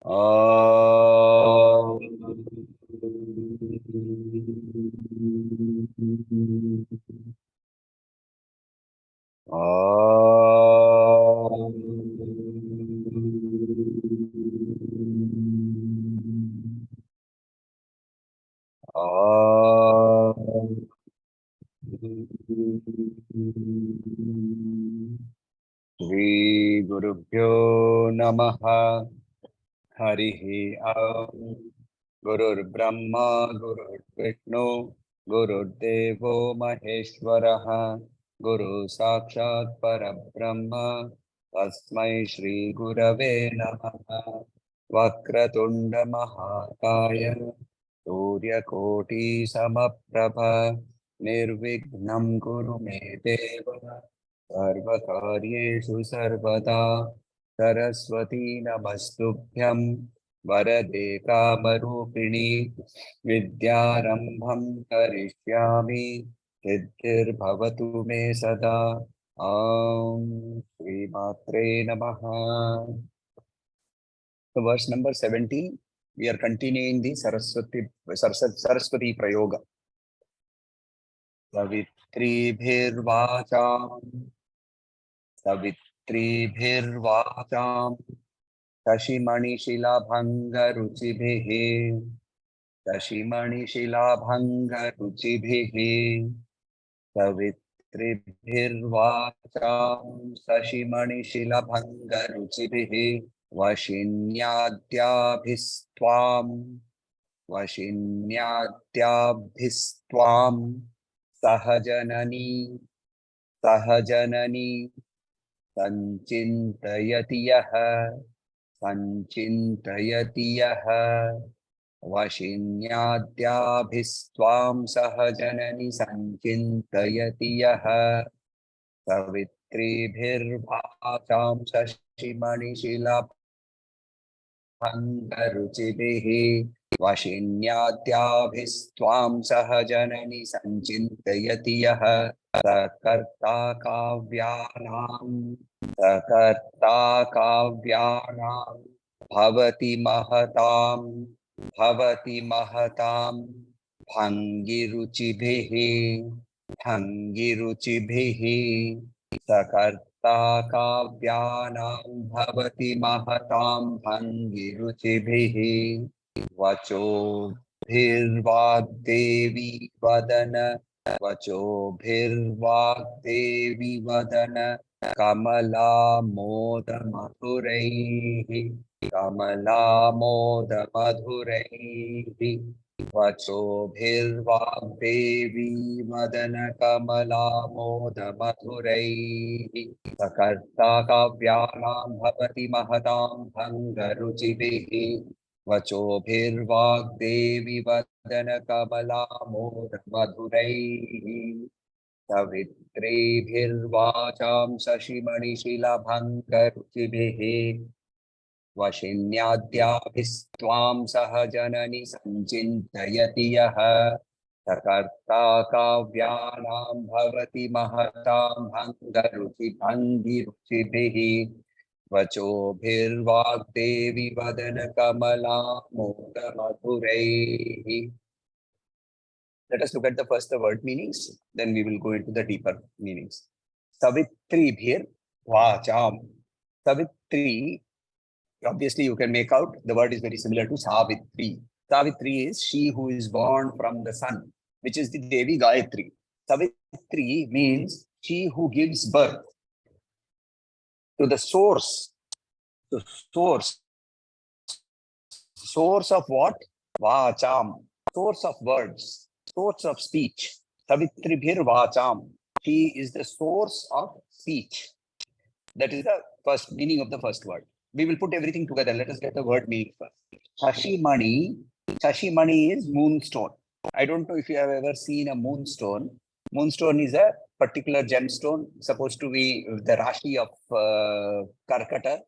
Om. Om. Om. Shri Gurubhyo Namaha. Harihi Om. Gurur Brahma, Gurur Vishnu, Gurur Devo Maheshwaraha, Guru Sakshat Parabrahma, Tasmai Shri Gurave Namaha, Vakratunda Mahakaya, Surya Koti Samaprabha, Nirvignam Guru Me Deva, Sarvakaryeshu Sarvada, Saraswati Namastubhyam, वरदे कामरूपिणी विद्यारम्भं करिष्यामि सिद्धिर्भवतु मे सदा ॐ श्रीमात्रे नमः. So verse number 17, we are continuing the Saraswati Prayoga. Savitribhirvacham Kashimani Shilabhanga Ruchibhihi Kashimani Shilabhanga Ruchibhihi Savitribhirvacham Kashimani Shilabhanga Ruchibhihi Vashinyadhyabhistvam Sahajanani Sanchintayati yaha Vashinyadhyabhistvam Sahajanani Sanchintayati yaha Savitribhirvacham Shashimani Shilabhanga Ruchibhihi Vashinyadhyabhistvam Sahajanani Sanchintayati yaha Sakarta Kavyanam Bhavati Mahatam Bhangiruchibhihi Sakarta Kavyanam Bhavati Mahatam Bhangiruchibhihi Vacho Bhirvagdevi Vadana Vachobhirvagdevi Vadana Kamala Moda Madhuraihi Vachobhirvagdevi Vadana Kamala Moda Madhuraihi Sakarta Kavyanam Bhavati Mahatam Bhangaruchibhihi Vachobhirvagdevi Vadana Kamala Moda Madhuraihi Savitribhirvacham Sashimani Shilabhangaruchibhihi Vashinyadhyabhistvam Sahajanani Sanchintayati yaha Sakarta Kavyanam Bhavati Mahatam Bhangiruchibhihi Vachobhirvagdevi Vadana Kamala Moda Madhuraihi. Let us look at the first word meanings, then we will go into the deeper meanings. Savitribhir Vacham. Savitri, obviously you can make out, the word is very similar to Savitri. Savitri is she who is born from the sun, which is the Devi Gayatri. Savitri means she who gives birth to the source. The source of what? Vacham. Source of words. Source of speech. Savitribhir Vacham. She is the source of speech. That is the first meaning of the first word. We will put everything together. Let us get the word meaning first. Shashimani. Shashimani is moonstone. I don't know if you have ever seen a moonstone. Moonstone is a particular gemstone supposed to be the Rashi of Karkataka,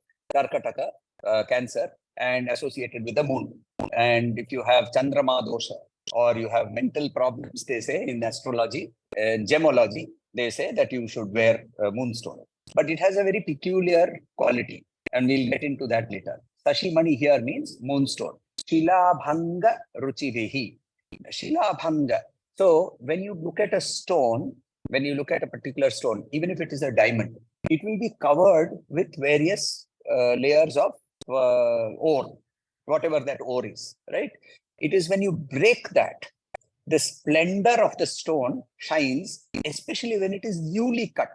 Cancer, and associated with the moon. And if you have Chandrama dosha or you have mental problems, they say in astrology, gemology, they say that you should wear a moonstone. But it has a very peculiar quality, and we'll get into that later. Sashimani here means moonstone. Shilabhanga ruchivihi. Shilabhanga. So when you look at a stone, when you look at a particular stone, even if it is a diamond, it will be covered with various layers of ore, whatever that ore is, right? It is when you break that, the splendor of the stone shines, especially when it is newly cut,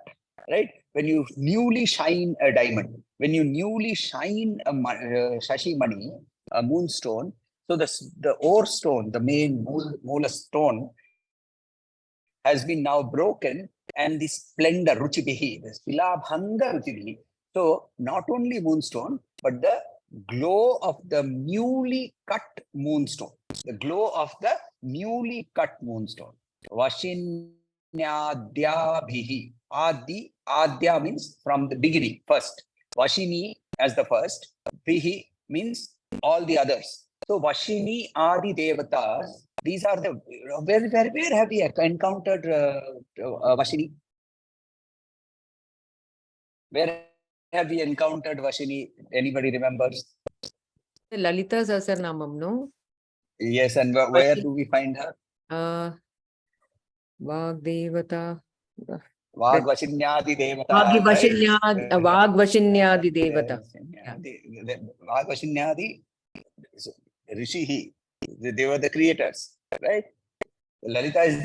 right? When you newly shine a diamond, when you newly shine a shashimani, a moonstone, so the ore stone, the main moola stone, has been now broken, and the splendor, ruchibihi, the silabhanga ruchibihi. So not only moonstone, but the glow of the newly cut moonstone, the glow of the newly cut moonstone. Vashinyadhyabhihi. Adya means from the beginning, first. Vashini as the first. Bihi means all the others. So Vashini Adi Devatas, these are the, where have we encountered Vashini? Where have we encountered Vashini? Anybody remembers? Lalita Sahasranamam, no? Yes, and where do we find her? Vagdevata. Vagvashinyadi Devata. Vagvashinyadi Devata. Vagvashinyadi Rishihi. They were the creators, right? Lalita is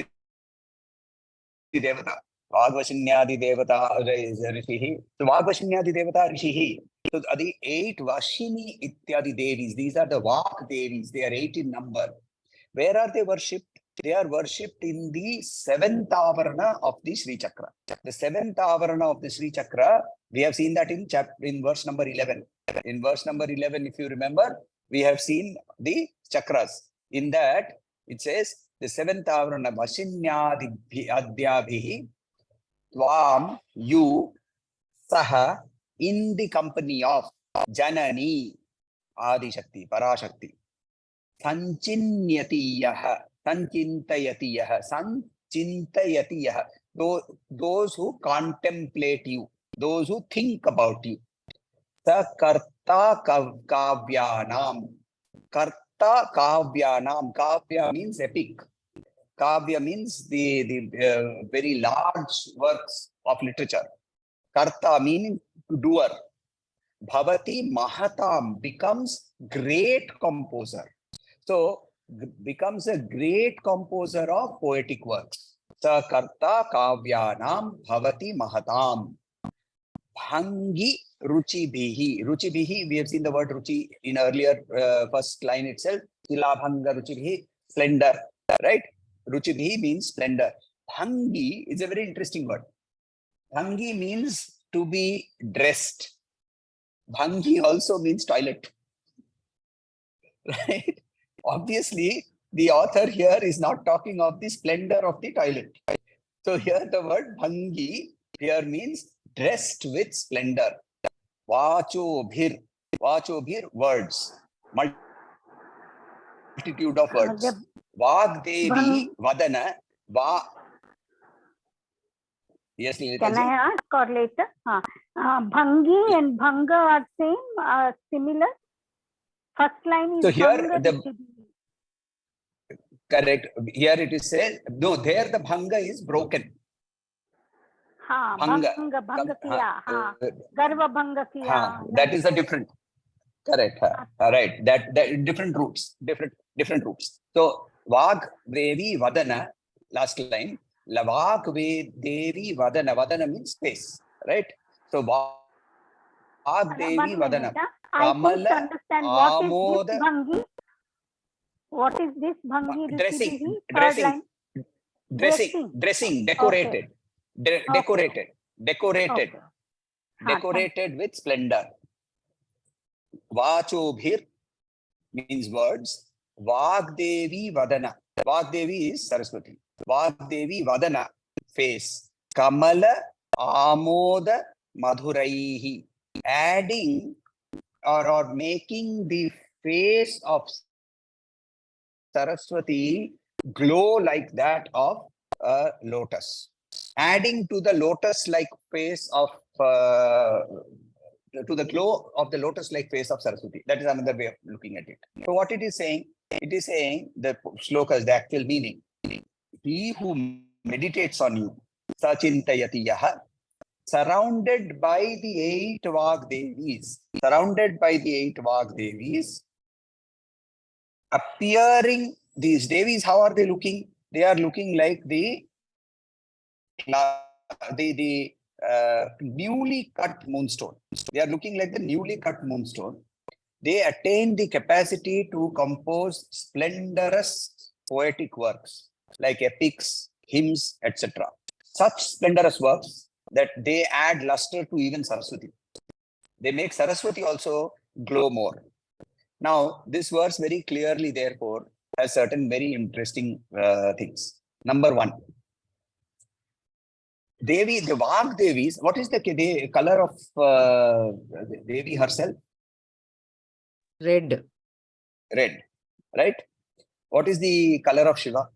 the Devata. Vagvashinyadi Devata is Rishihi. So Vagvashinyadi Devata Rishihi. So the 8 Vashini Ityadi Devis, these are the Vak Devis, they are 8 in number. Where are they worshipped? They are worshipped in the 7th avarana of the Sri Chakra. The 7th avarana of the Sri Chakra, we have seen that in verse number 11. In verse number 11, if you remember, we have seen the chakras. In that, it says, the 7th avarana, Vashinyadhyabhihi, Tvam, you, Saha, in the company of Janani, Adi Shakti, Parashakti. Sanchinyatiyaha, Sanchintayatiyaha, Sanchintayatiyaha. Those who contemplate you, those who think about you. Sakarta kavyanam. Karta kavyanam. Kavya means epic. Kavya means the very large works of literature. Karta meaning doer. Bhavati Mahatam becomes great composer. So becomes a great composer of poetic works. Sakarta kavyanam bhavati mahatam. Bhangi ruchibihi. Ruchibihi, we have seen the word ruchi in earlier first line itself. Silabhanga ruchibihi, splendor, right? Ruchibihi means splendor. Bhangi is a very interesting word. Bhangi means to be dressed. Bhangi also means toilet, right? Obviously, the author here is not talking of the splendor of the toilet. So here the word bhangi here means dressed with splendor. Vachobhir. Vachobhir, words. Multitude of words. Vagdevi vadana. Yes, can I ask or later? Bhangi and Bhanga are same, similar. First line is so here Bhanga. Correct. Here it is said, no, there the Bhanga is broken. Bhanga kiya. Garva Bhanga kiya. That is a different. Correct. Right. That different roots. Different roots. So Vag Devi Vadana, last line. Vag Devi Vadana. Vadana means space. Right? So Vag Devi Vadana. I couldn't understand what is this Bhangi. What is this Bhangi? Dressing, decorated. Okay. Decorated with splendor. Vachobhir means words. Vagdevi Vadana. Vagdevi is Saraswati. Vagdevi Vadana, face. Kamala Amoda Madhuraihi. Adding or making the face of Saraswati glow like that of a lotus. Adding to the lotus-like face of to the glow of the lotus-like face of Saraswati. That is another way of looking at it. So what it is saying the shlokas, the actual meaning. He who meditates on you, sachintayati yaha, surrounded by the 8 Vagdevis, appearing, these Devis, how are they looking? They are looking like the newly cut moonstone. They are looking like the newly cut moonstone. They attain the capacity to compose splendorous poetic works like epics, hymns, etc. Such splendorous works that they add luster to even Saraswati. They make Saraswati also glow more. Now, this verse very clearly, therefore, has certain very interesting things. Number one, Devi, the Vag Devis, what is the color of Devi herself? Red. Red, right? What is the color of Shiva?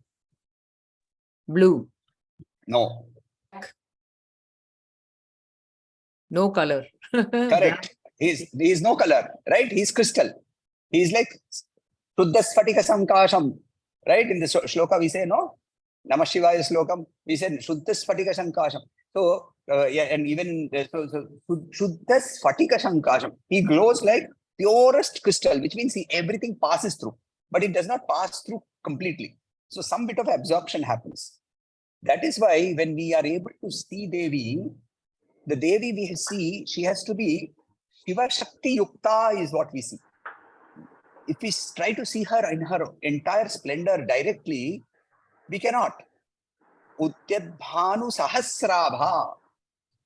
Blue. No. No color. Correct. He's no color, right? He's crystal. He's like Shuddha Sphatika Sankasham, right? In the shloka we say, no? Namah Shivaya Slokam, we said Shuddha Sphatika Sankasham. So, yeah, and even Shuddha Sphatika Sankasham, he glows like purest crystal, which means everything passes through, but it does not pass through completely. So, some bit of absorption happens. That is why when we are able to see Devi, the Devi we see, she has to be Shiva Shakti Yukta is what we see. If we try to see her in her entire splendor directly, we cannot. Udyadbhanu Sahasrabha.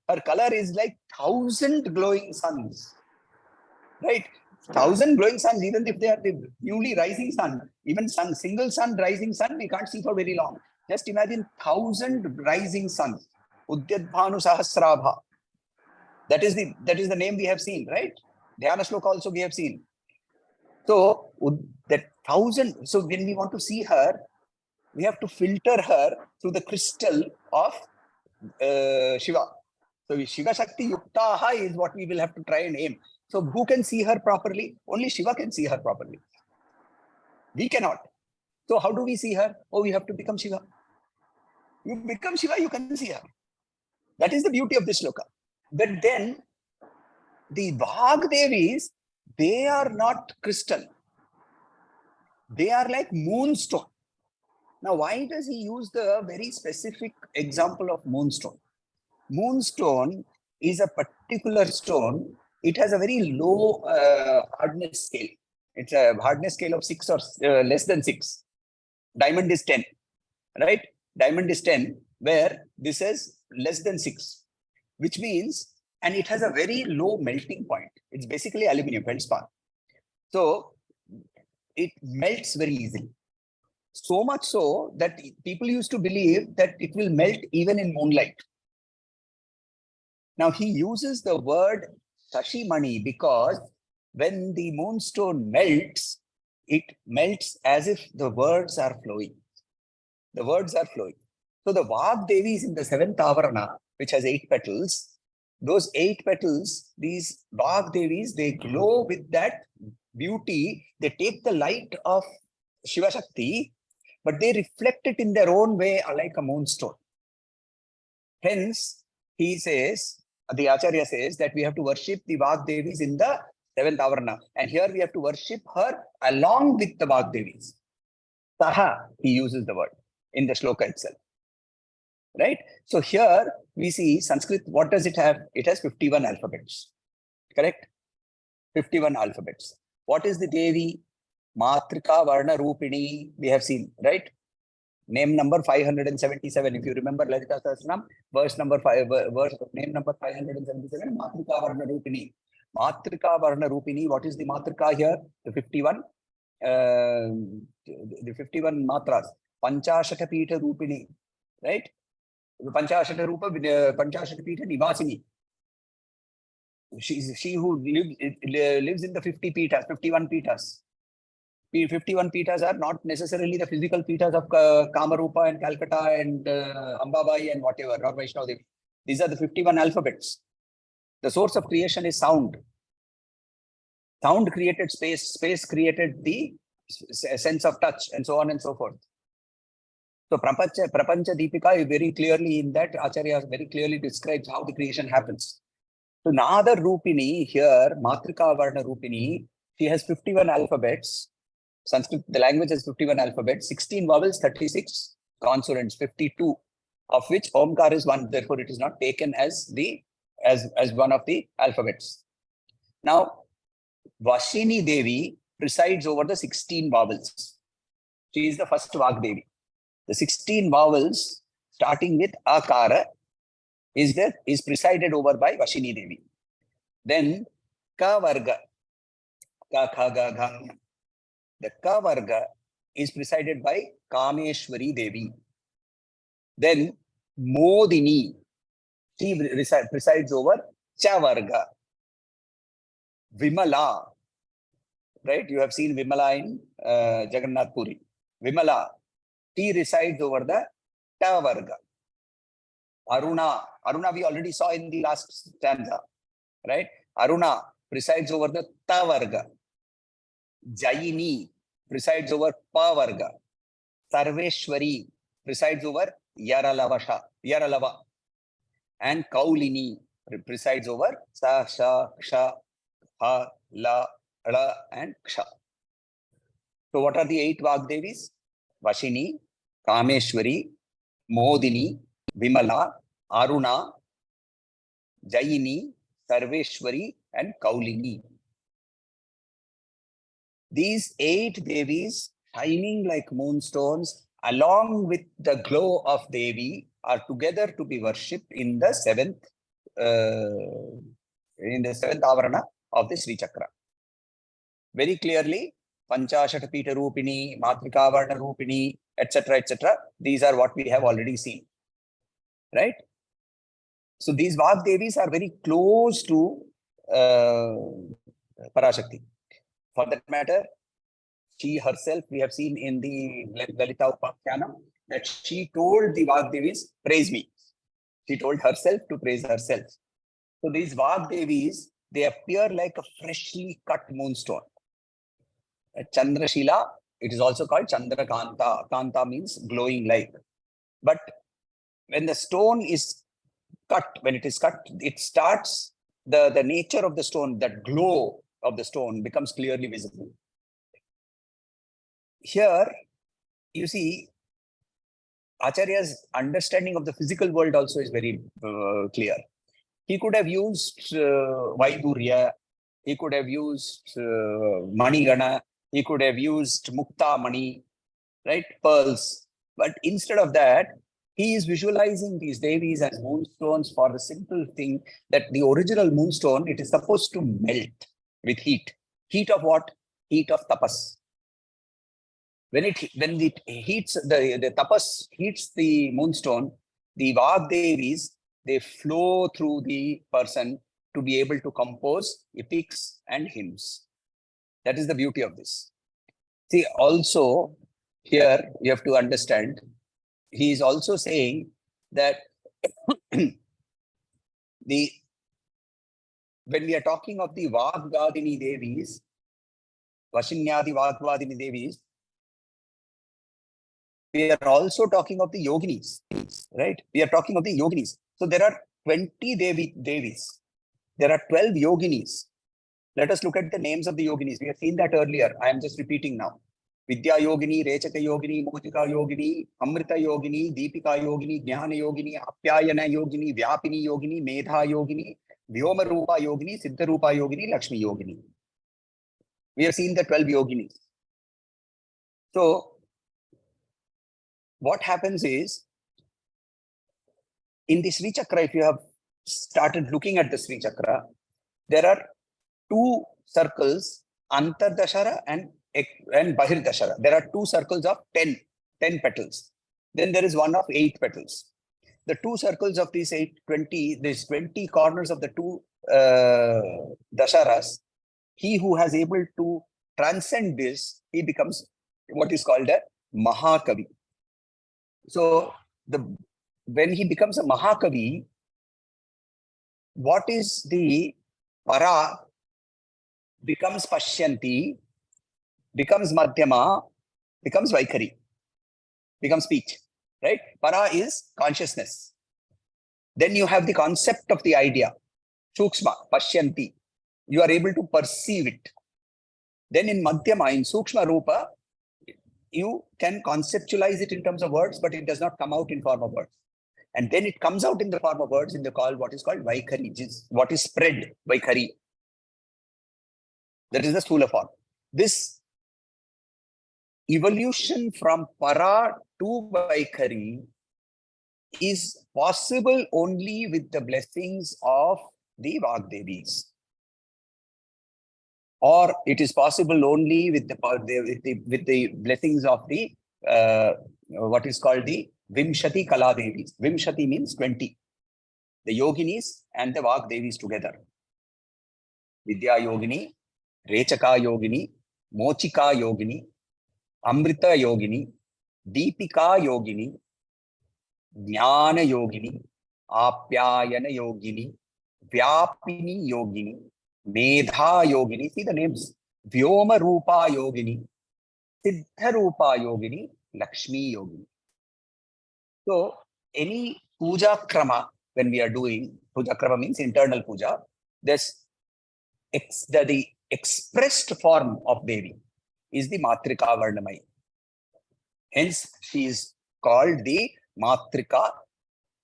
Her color is like 1,000 glowing suns. Right? 1,000 glowing suns, even if they are the newly rising sun, even single sun, rising sun, we can't see for very long. Just imagine 1,000 rising suns. Udyadbhanu Sahasrabha. That is the name we have seen, right? Dhyana Shloka also we have seen. So that 1,000, so when we want to see her, we have to filter her through the crystal of Shiva. So Shiva Shakti Yuktaha is what we will have to try and aim. So who can see her properly? Only Shiva can see her properly. We cannot. So how do we see her? Oh, we have to become Shiva. You become Shiva, you can see her. That is the beauty of this shloka. But then the Vagdevis, they are not crystal. They are like moonstone. Now, why does he use the very specific example of moonstone? Moonstone is a particular stone. It has a very low hardness scale. It's a hardness scale of 6 or less than 6. Diamond is 10, right? Diamond is 10, where this is less than 6, which means, and it has a very low melting point. It's basically aluminum, feldspar. So it melts very easily. So much so that people used to believe that it will melt even in moonlight. Now he uses the word Shashimani because when the moonstone melts, it melts as if the words are flowing. The words are flowing. So the Vagdevi is in the 7th Avarana, which has 8 petals. Those 8 petals, these Vagdevis, they glow with that beauty. They take the light of Shiva Shakti, but they reflect it in their own way like a moonstone. Hence, he says, the Acharya says that we have to worship the Vagdevis in the 7th Avarana. And here we have to worship her along with the Vagdevis. Saha, he uses the word in the shloka itself. Right? So here we see Sanskrit, what does it have? It has 51 alphabets. Correct? 51 alphabets. What is the Devi? Matrika Varna Rupini, we have seen, right? Name number 577. If you remember Lalita Sahasranam, verse number 5, name number 577, Matrika Varna Rupini. Matrika Varna Rupini, what is the Matrika here? The 51, the 51 matras. Panchashata Pita Rupini, right? Panchashata Rupa, Panchashata Pita Nivasini. She who lives in the 50 pitas, 51 pitas. 51 pitas are not necessarily the physical pitas of Kamarupa and Calcutta and Ambabai and whatever, or Vaishnav Devi. These are the 51 alphabets. The source of creation is sound. Sound created space, space created the sense of touch, and so on and so forth. So Prapancha Deepika is very clearly in that, Acharya very clearly describes how the creation happens. So Nada Rupini here, Matrika Varna Rupini, she has 51 alphabets. Sanskrit, the language has 51 alphabets, 16 vowels, 36 consonants, 52, of which Omkar is one. Therefore, it is not taken as one of the alphabets. Now, Vashini Devi presides over the 16 vowels. She is the first Vagdevi. The 16 vowels, starting with Akara, is presided over by Vashini Devi. Then Ka Varga, Ka Kha Ga Gha. The Ka Varga is presided by Kameshwari Devi. Then Modini, she presides over Cha Varga. Vimala, right? You have seen Vimala in Jagannath Puri. Vimala, she resides over the Ta Varga. Aruna we already saw in the last stanza, right? Aruna presides over the Ta Varga. Jayini presides over Pa Varga. Sarveshwari presides over Yaralava. And Kaulini presides over Sa, Sha, Ksha, Ha, La, Ra, and Ksha. So what are the 8 Vagdevis? Vashini, Kameshwari, Modini, Vimala, Aruna, Jayini, Sarveshwari, and Kaulini. These 8 Devis, shining like moonstones, along with the glow of Devi, are together to be worshipped in the 7th Avarana of the Sri Chakra. Very clearly, Panchashat Pita Rupini, Matrika Varna Rupini, etc., etc. These are what we have already seen, right? So these Vagdevis are very close to Parashakti. For that matter, she herself, we have seen in the Lalita Upakhyana, that she told the Vagdevis, praise me. She told herself to praise herself. So these Vagdevis, they appear like a freshly cut moonstone. Chandrashila, it is also called Chandrakanta. Kanta means glowing light. But when the stone is cut, it starts, the nature of the stone, that glow of the stone becomes clearly visible. Here, you see, Acharya's understanding of the physical world also is very clear. He could have used Vaidurya, he could have used Manigana, he could have used Mukta Mani, right? Pearls. But instead of that, he is visualizing these Devis as moonstones for the simple thing that the original moonstone, it is supposed to melt with heat. Heat of what? Heat of tapas. When it heats, the tapas heats the moonstone, the Vagdevis, they flow through the person to be able to compose epics and hymns. That is the beauty of this. See, also here you have to understand, he is also saying that when we are talking of the Vagvadini Devis, Vashinyadi Vagvadini Devis, we are also talking of the Yoginis, right? We are talking of the Yoginis. So there are 20 Devis. There are 12 Yoginis. Let us look at the names of the Yoginis. We have seen that earlier. I am just repeating now. Vidya Yogini, Rechaka Yogini, Motika Yogini, Amrita Yogini, Deepika Yogini, Jnana Yogini, Apyayana Yogini, Vyapini Yogini, Medha Yogini, Vyoma Rupa Yogini, Siddha Rupa Yogini, Lakshmi Yogini. We have seen the 12 Yoginis. So, what happens is, in the Sri Chakra, if you have started looking at the Sri Chakra, there are 2 circles, Antardashara and Bahirdashara. There are 2 circles of 10 petals. Then there is one of 8 petals. The 2 circles of these 20 corners of the 2 dasharas, he who has able to transcend this, he becomes what is called a Mahakavi. So when he becomes a Mahakavi, what is the para becomes pashyanti, becomes madhyama, becomes vaikari, becomes speech, right? Para is consciousness. Then you have the concept of the idea, sukshma, pashyanti. You are able to perceive it. Then in madhyama, in sukshma rupa, you can conceptualize it in terms of words, but it does not come out in form of words. And then it comes out in the form of words in the call, what is called vaikari, which is what is spread, vaikari. That is the sthula form. This evolution from para to vaikari is possible only with the blessings of the Vagdevis. Or it is possible only with the blessings of the what is called the Vimshati Kala Devis. Vimshati means 20. The yoginis and the Vagdevis together. Vidya Yogini, Rechaka Yogini, Mochika Yogini, Amrita Yogini, Deepika Yogini, Jnana Yogini, Apyayana Yogini, Vyapini Yogini, Medha Yogini. See the names. Vyoma Rupa Yogini, Siddha Rupa Yogini, Lakshmi Yogini. So any puja krama, when we are doing, puja krama means internal puja, there's the expressed form of Devi is the Matrika Varnamai. Hence, she is called the Matrika,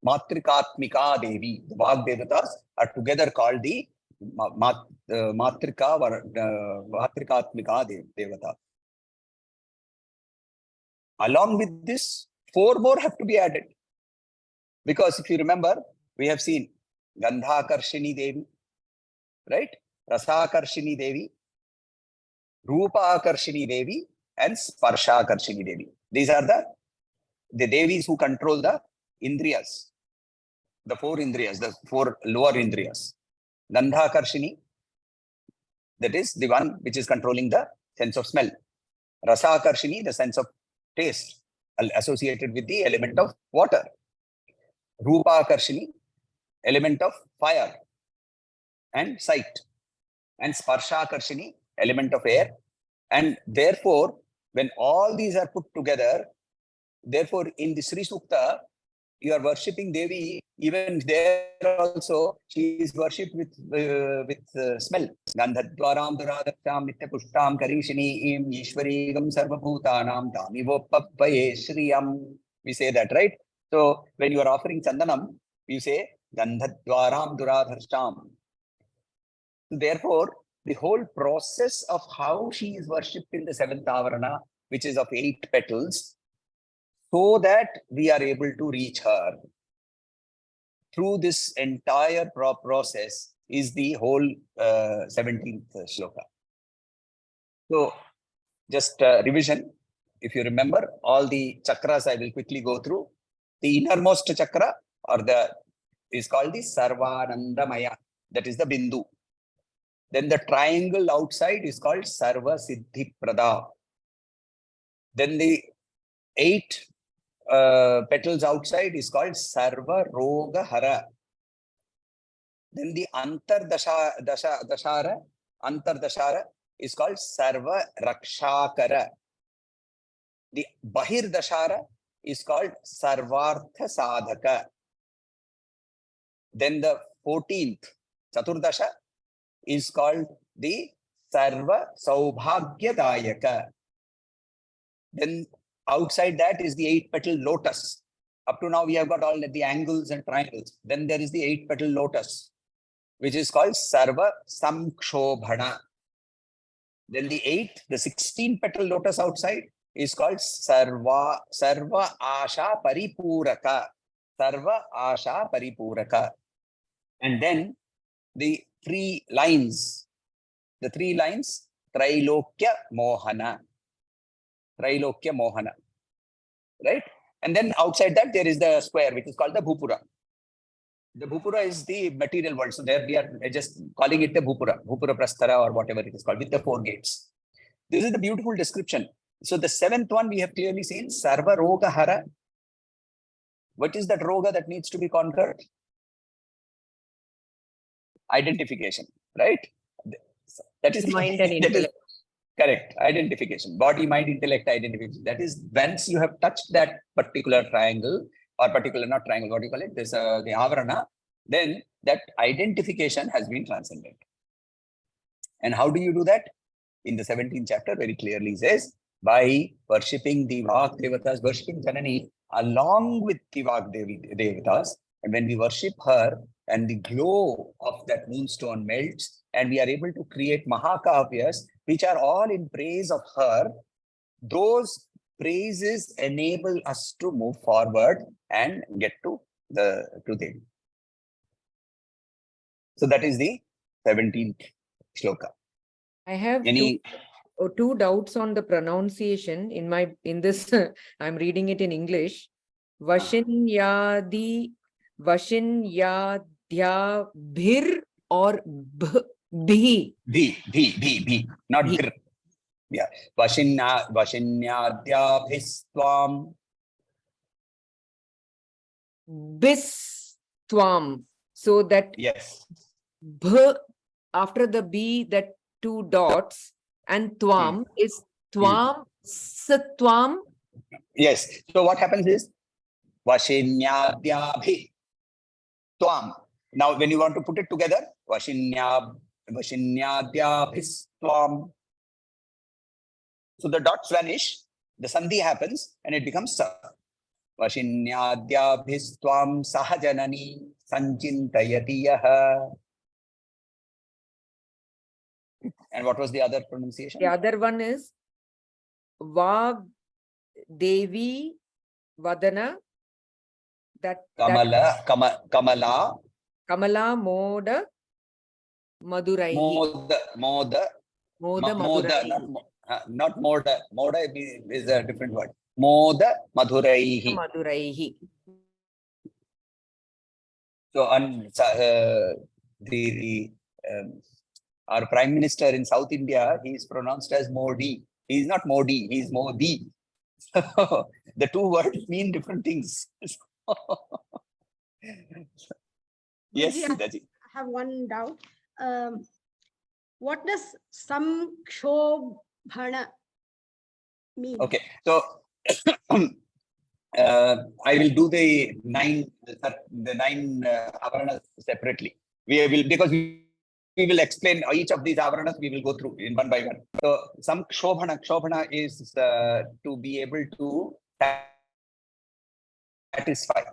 Matrikatmika Devi. The Vagdevatas are together called the Matrikatmika Devata. Along with this, 4 more have to be added. Because if you remember, we have seen Gandhakarshini Devi, right? Rasakarshini Devi, Rupakarshini Devi, and Sparshakarshini Devi. These are the Devis who control the Indriyas, the 4 Indriyas, the 4 lower Indriyas. Gandhakarshini, that is the one which is controlling the sense of smell. Rasakarshini, the sense of taste, associated with the element of water. Rupakarshini, element of fire and sight. And Sparshakarshini, element of air. And therefore, when all these are put together, therefore in the Sri Sukta, you are worshipping Devi. Even there also, she is worshipped with smell. Gandhadvaram duradaksham nitya pushtam karishini im ishwarigam sarvabhutanam tamivopappaye shriyam. We say that, right? So when you are offering chandanam, you say Gandhadvaram duradharsham. Therefore, the whole process of how she is worshipped in the 7th avarana, which is of 8 petals, so that we are able to reach her through this entire process is the whole 17th shloka. So just revision. If you remember, all the chakras I will quickly go through. The innermost chakra is called the Sarvanandamaya. That is the Bindu. Then the triangle outside is called Sarva Siddhi Prada. Then the 8 petals outside is called Sarva Roga Hara. Then the Antardashara is called Sarva Rakshakara. The Bahir Dashara is called Sarvartha Sadhaka. Then the 14th, Chaturdasha, is called the Sarva Saubhagyadayaka. Then outside that is the 8-petal lotus. Up to now we have got all the angles and triangles. Then there is the 8-petal lotus, which is called Sarva Samkshobhana. Then the 16-petal lotus outside is called Sarva Asha Paripuraka. Sarva Asha Paripuraka. And then the 3 lines, Trailokya Mohana. Trailokya Mohana. Right? And then outside that there is the square, which is called the Bhupura. The Bhupura is the material world. So there we are just calling it the Bhupura Prasthara or whatever it is called, with the 4 gates. This is the beautiful description. So the 7th one we have clearly seen, Sarva Roga Hara. What is that roga that needs to be conquered? identification, right? That is Mind and that is intellect. correct. Identification, body, mind, intellect, identification. That is once you have touched that particular triangle or particular, not triangle, what do you call it? This the avarana, then that identification has been transcended. And how do you do that? In the 17th chapter, very clearly says, by worshipping the Vak Devatas, worshipping Janani along with the Vak Devatas. And when we worship her and the glow of that moonstone melts, and we are able to create Mahakavyas, which are all in praise of her, those praises enable us to move forward and get to them. So that is the 17th shloka. I have Any two doubts on the pronunciation in this. I'm reading it in English. Vashinyadi, Vashinyadya bhir or bhi. Bhi, not Bhi. gr. Yeah. Vashinyadhyabhistvam. Bis twam. So that Yes. bh after the b, that two dots, and twam is twam, satwam. Yes. So what happens is Vashinyadhyabhi Tvam. Now, when you want to put it together, Vashinyadhyabhistvam. So the dots vanish, the sandhi happens, and it becomes sa. Vashinyadhyabhistvam sahajanani sanchintayati yaha. And what was the other pronunciation? The other one is Vag Devi Vadana. Kamala Kamala Moda Maduraihi. Moda, Maduraihi. not Moda. Moda is a different word. Moda Madhuraihi. Maduraihi. So, our Prime Minister in South India, he is pronounced as Modi. He is not Modi, he is Modi. The two words mean different things. Yes, Sitaji. I have one doubt. What does Samkshobhana mean? Okay, so I will do the nine avaranas separately. Because we will explain each of these avaranas. We will go through in one by one. So some kshobhana is to be able to satisfy.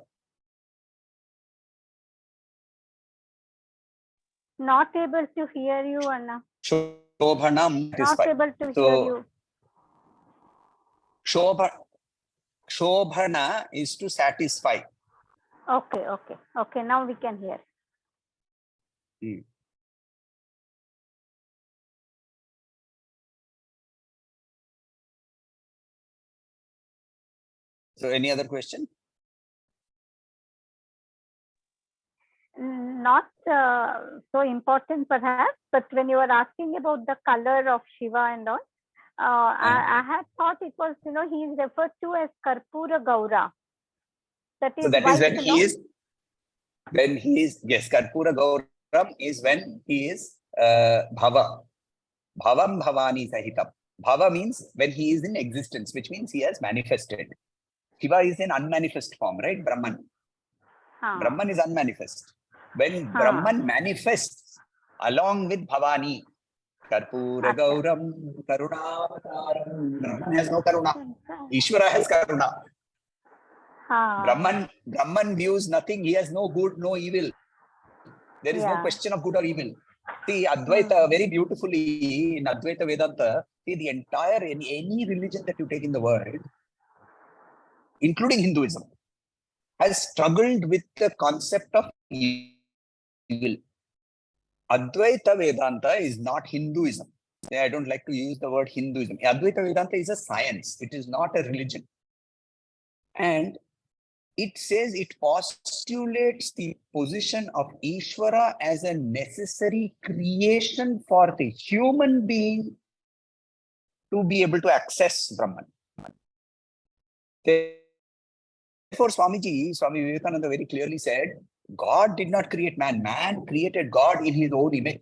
Not able to hear you, Anna. Shobhana, Not able to hear you. Shobhana is to satisfy. Okay. Now we can hear. So any other question? Not so important perhaps, but when you were asking about the color of Shiva and all, I had thought it was, he is referred to as Karpura Gaura. That is, so that is when he is, yes, Karpura Gauram is when he is Bhava. Bhavam Bhavani Sahitam. Bhava means when he is in existence, which means he has manifested. Shiva is in unmanifest form, right? Brahman. Brahman is unmanifest. When Brahman manifests along with Bhavani, Karpura Gauram, Karunavataram. Brahman has no Karuna. Ishvara has Karuna. Brahman views nothing. He has no good, no evil. There is no question of good or evil. See, Advaita, very beautifully in Advaita Vedanta, see the entire, any religion that you take in the world, including Hinduism, has struggled with the concept of evil. Advaita Vedanta is not Hinduism. I don't like to use the word Hinduism. Advaita Vedanta is a science. It is not a religion. And it says, it postulates the position of Ishvara as a necessary creation for the human being to be able to access Brahman. Therefore, Swami Vivekananda very clearly said, God did not create man. Man created God in his own image.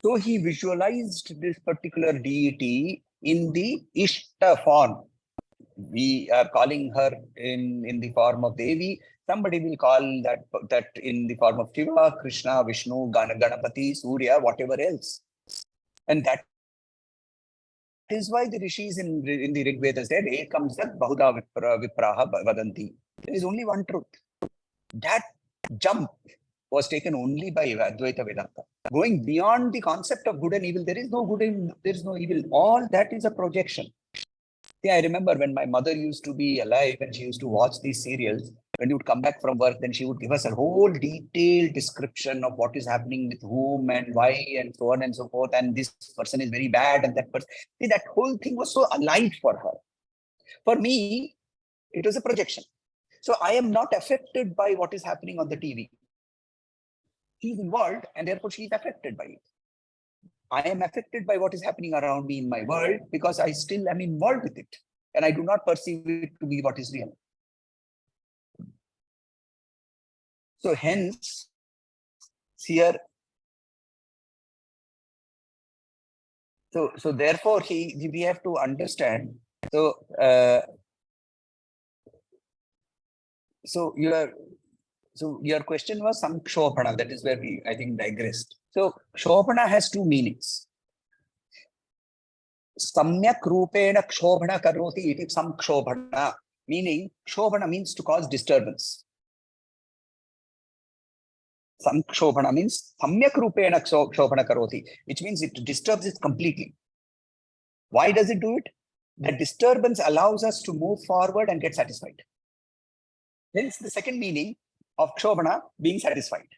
So he visualized this particular deity in the Ishta form. We are calling her in the form of Devi. Somebody will call that in the form of Shiva, Krishna, Vishnu, Ganapati, Surya, whatever else. And that is why the rishis in the Rig Veda said, Ekam Sat Bahuda Vipraha Vadanti. There is only one truth. That jump was taken only by Advaita Vedanta. Going beyond the concept of good and evil, there is no good and there is no evil. All that is a projection. Yeah, I remember when my mother used to be alive and she used to watch these serials. When you would come back from work, then she would give us a whole detailed description of what is happening with whom and why and so on and so forth. And this person is very bad and that person. See, that whole thing was so alive for her. For me, it was a projection. So I am not affected by what is happening on the TV. She's involved and therefore she is affected by it. I am affected by what is happening around me in my world because I still am involved with it and I do not perceive it to be what is real. So hence, here, so therefore we have to understand. So your question was Sankshobhana. That is where we, I think, digressed. So Shobhana has two meanings. Samyak Rupena Kshobhana Karoti iti Samkshobhana, meaning Shobhana means to cause disturbance. Samkshobhana means Samyak Rupena Kshobhana Karoti, which means it disturbs it completely. Why does it do it? The disturbance allows us to move forward and get satisfied. Hence the second meaning of Kshobhana being satisfied.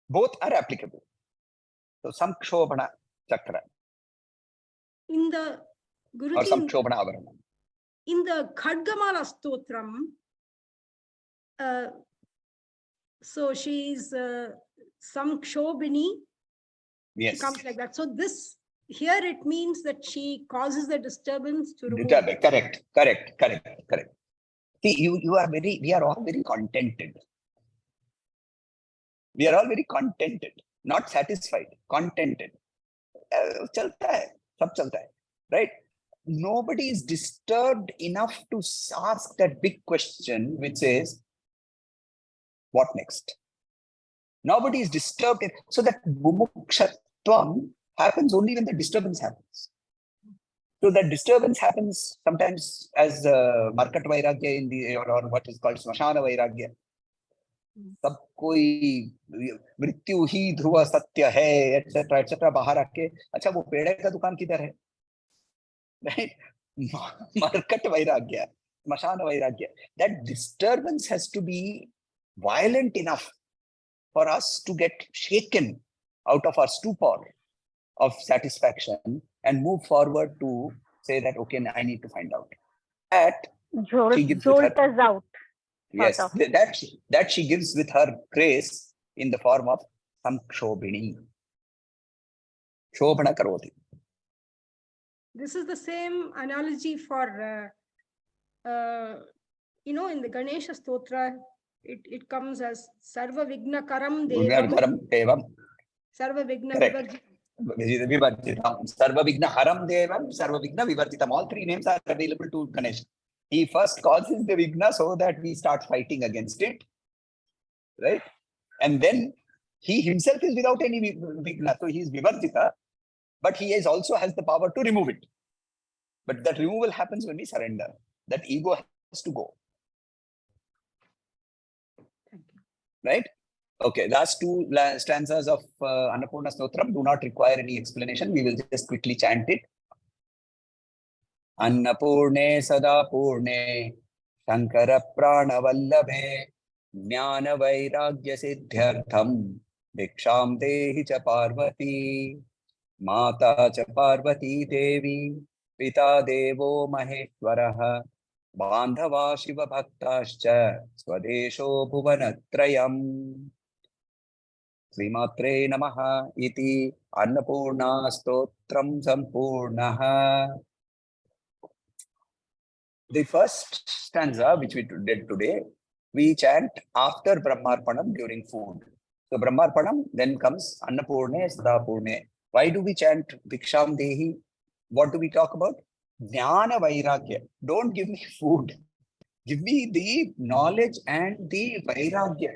Both are applicable. So Samkshobhana Chakra. In the Or Samkshobhana Avarana. In the Khadgamala Stotram, so she is Samkshobhini. Yes. She comes like that. So this here it means that she causes the disturbance to remove. Correct. See, we are all very contented. We are all very contented, not satisfied, contented. Chalta hai, sab chalta hai, right? Nobody is disturbed enough to ask that big question, which is, what next? Nobody is disturbed. So that mumukshatvam happens only when the disturbance happens. So that disturbance happens sometimes as Markat Vairagya in the, or what is called Smashana Vairagya. सब कोई मृत्यु ही ध्रुव सत्य है etcetera etcetera बाहर आके अच्छा वो पेड़े का दुकान किधर है, राइट? मरकट वैराग्य, स्मशान वैराग्य. That disturbance has to be violent enough for us to get shaken out of our stupor of satisfaction and move forward to say that, okay, I need to find out. That jolt us out. Yes, that she gives with her grace in the form of Samkshobhini. Shobhana Karoti. This is the same analogy for, in the Ganesha Stotra, it comes as Sarva Vigna Karam Devam. Sarva Vigna Vivartitam. Sarva Vigna Haram Devam, Sarva Vigna Vivartitam. All three names are available to Ganesha. He first causes the Vigna so that we start fighting against it, right? And then he himself is without any Vigna. So he is Vivartita, but he also has the power to remove it. But that removal happens when we surrender. That ego has to go. Right? Okay, last two stanzas of Annapurna Stotram do not require any explanation. We will just quickly chant it. Annapurne Sada Purne Shankara Prana Vallabhe Jnana Vairagya Siddhyartham Viksham Dehi Cha Parvati Mata Cha Parvati Devi Pita Devo Maheshwaraha Bandhava Shiva Bhaktascha Swadesho Bhuvanatrayam. Srimatre Namaha Iti Annapurna Stotram Sampurnaha. The first stanza which we did today we chant after Brahmarpanam during food. So Brahmarpanam, then comes Annapurne, Sadapurne. Why do we chant Bhiksham Dehi? What do we talk about? Jnana Vairagya. Don't give me food. Give me the knowledge and the Vairagya.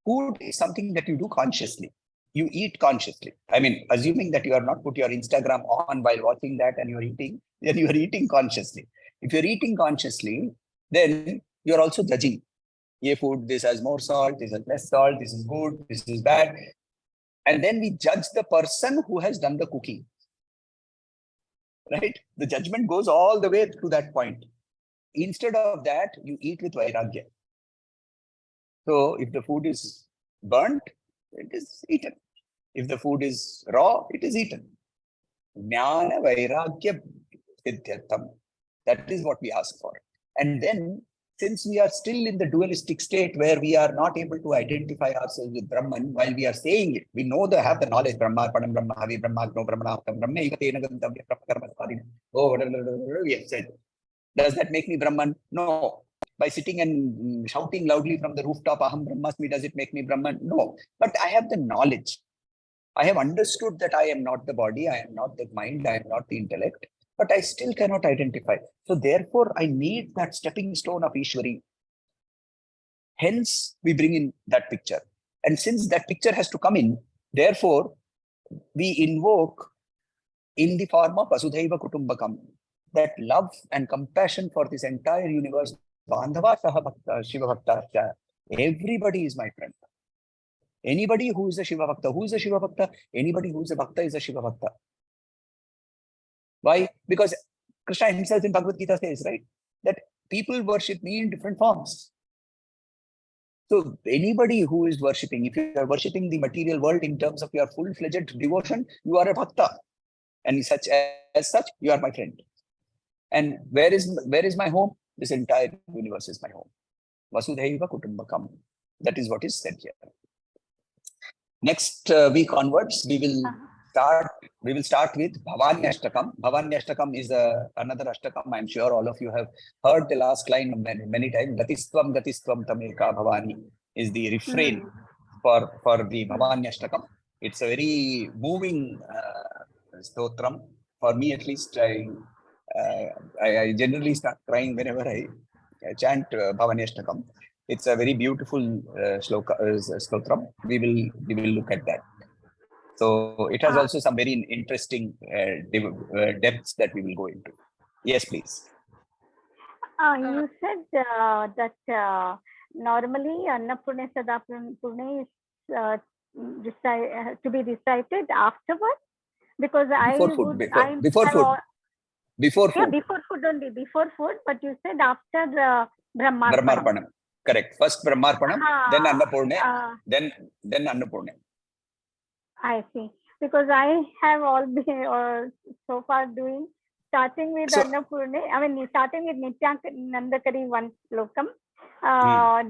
Food is something that you do consciously. You eat consciously. I mean, assuming that you are not put your Instagram on while watching that and you're eating, then you are eating consciously. If you're eating consciously, then you're also judging. Ye food, this has more salt, this has less salt, this is good, this is bad. And then we judge the person who has done the cooking. Right? The judgment goes all the way to that point. Instead of that, you eat with Vairagya. So if the food is burnt, it is eaten. If the food is raw, it is eaten. Jnana Vairagya Siddhyatam. That is what we ask for. And then, since we are still in the dualistic state where we are not able to identify ourselves with Brahman, while we are saying it, we know have the knowledge, Brahma, Padam, Brahma, Havi, Brahma, Gno, Brahma, Brahma, oh, we have said. Does that make me Brahman? No. By sitting and shouting loudly from the rooftop, Aham Brahmasmi, does it make me Brahman? No. But I have the knowledge. I have understood that I am not the body, I am not the mind, I am not the intellect, but I still cannot identify. So therefore, I need that stepping stone of Ishwari. Hence, we bring in that picture. And since that picture has to come in, therefore, we invoke in the form of Vasudhaiva Kutumbakam, that love and compassion for this entire universe. Bandhava Saha Bhakta, Shiva Bhakta, everybody is my friend. Anybody who is a Shiva Bhakta, who is a Shiva Bhakta? Anybody who is a Bhakta is a Shiva Bhakta. Why? Because Krishna himself in Bhagavad Gita says, right, that people worship me in different forms. So anybody who is worshipping, if you are worshipping the material world in terms of your full-fledged devotion, you are a Bhakta. And as such, you are my friend. And where is my home? This entire universe is my home. Vasudhaiva Kutumbakam. That is what is said here. Next week onwards, we will start with Bhavani Ashtakam. Bhavani Ashtakam is another Ashtakam. I'm sure all of you have heard the last line many times. Gatistvam Tameka Bhavani is the refrain for the Bhavani Ashtakam. It's a very moving stotram. For me, at least, I generally start crying whenever I chant Bhavani Ashtakam. It's a very beautiful shloka, stotram. We will look at that. So it has also some very interesting depths that we will go into. Yes, please. You said that normally Annapurna Sadapurna is to be recited afterwards, because before food. Yeah, before food only, before food. But you said after Brahmarpanam. Correct. First Brahmarpanam, then Annapurna, then Annapurna. I see. Because I have all been so far doing, starting with Annapurna, starting with Nityanandakari one slokam,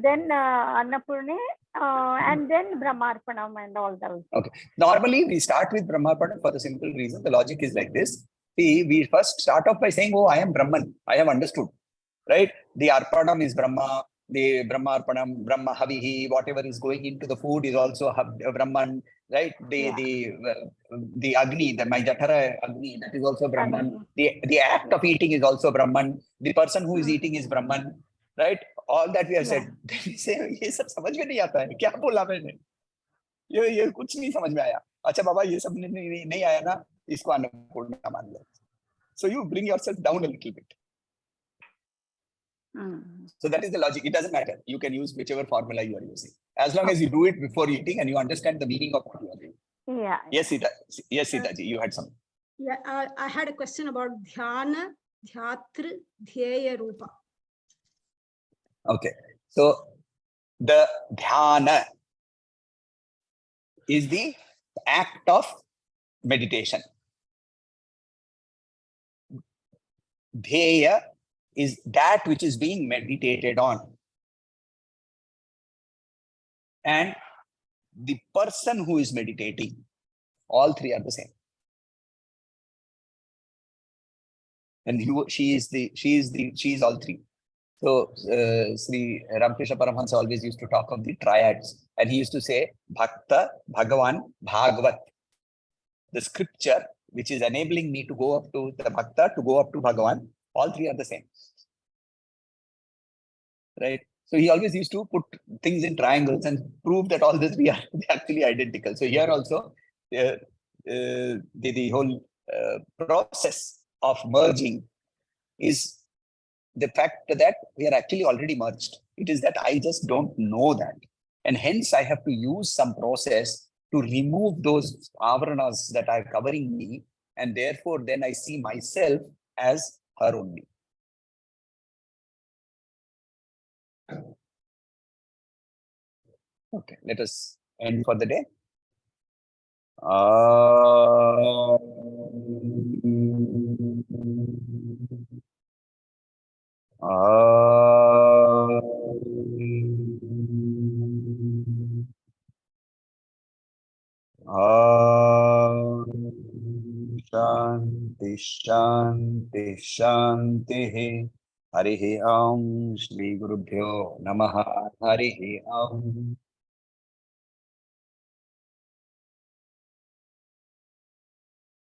then Annapurna, and then Brahmarpanam and all those. Okay. Normally, we start with Brahmarpanam for the simple reason. The logic is like this. See, we first start off by saying, oh, I am Brahman. I have understood. Right? The Arpanam is Brahma. The Brahmarpanam, Brahma Havihi, whatever is going into the food is also Brahman, right? The Agni, my Jatara Agni, that is also Brahman. The act of eating is also Brahman. The person who is eating is Brahman, right? All that we have said. Then we say, ये सब समझ में नहीं आता है, क्या बोला मैंने? ये कुछ नहीं समझ में आया. अच्छा बाबा ये सब नहीं आया ना, इसको अन्नपूर्णा मान लो. So you bring yourself down a little bit. So that is the logic. It doesn't matter. You can use whichever formula you are using. As long as you do it before eating and you understand the meaning of what you are doing. Yeah. Yes, Sita ji, you had some. Yeah, I had a question about Dhyana, Dhyatr, Dhyeya Rupa. Okay. So the Dhyana is the act of meditation. Dhyeya is that which is being meditated on. And the person who is meditating, all three are the same. And she is all three. So Sri Ramakrishna Paramahansa always used to talk of the triads, and he used to say Bhakta, Bhagavan, Bhagavat. The scripture which is enabling me to go up to the Bhakta, to go up to Bhagavan, all three are the same. Right? So he always used to put things in triangles and prove that all this we are actually identical. So here also, the whole process of merging is the fact that we are actually already merged. It is that I just don't know that. And hence I have to use some process to remove those avranas that are covering me. And therefore, then I see myself as her only. Okay, let us end for the day. Shanti, Shanti, Shanti. Harihi Om, Shri Gurubhyo Namaha. Harihi Om.